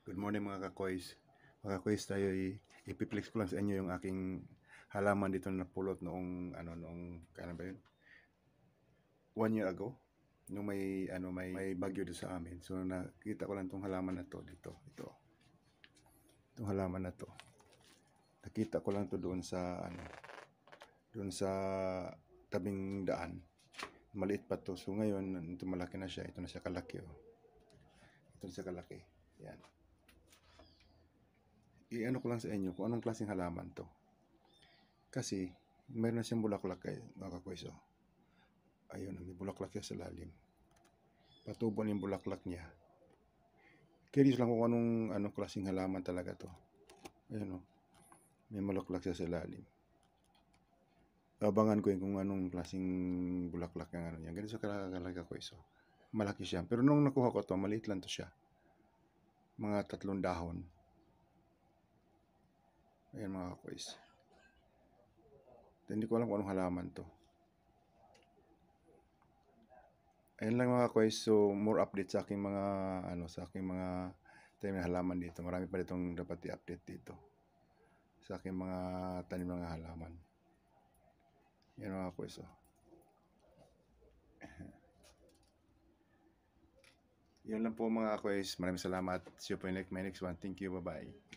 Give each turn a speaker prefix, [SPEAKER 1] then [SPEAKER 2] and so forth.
[SPEAKER 1] Good morning mga kakoys. Mga kakoys, tayo ipiplex ko lang sa inyo yung aking halaman dito na napulot noong kailan ba yun? 1 year ago. Nung may bagyo dito sa amin. So nakita ko lang tong halaman na to dito. Itong halaman na to. Nakita ko lang to doon sa doon sa tabing daan. Maliit pa to. So ngayon, ito malaki na siya. Ito na siya kalaki, oh. Ito na siya kalaki. Yan. I-ano ko lang sa inyo kung anong klaseng halaman to. Kasi mayroon na siyang bulaklak mga kakoys, oh. Ayun, may bulaklak siya sa lalim. Patubo na yung bulaklak niya. Curious lang kung anong klaseng halaman talaga to. Ayun, oh. May bulaklak siya sa lalim. Abangan ko yun kung anong klaseng bulaklak yung niya. Ganito sa kalaki, kakoys, oh. Malaki siya. Pero nung nakuha ko to, maliit lang to siya. Mga 3 dahon. Ayan mga kakoys. Hindi ko alam kung anong halaman to. Ayan lang mga kakoys. So more update sa aking mga tanim na halaman dito. Marami pa ditong dapat i-update dito sa aking mga tanim ng halaman. Ayan mga kakoys, oh. Yan lang po mga kakoys. Maraming salamat. See you po in my next one. Thank you. Bye-bye.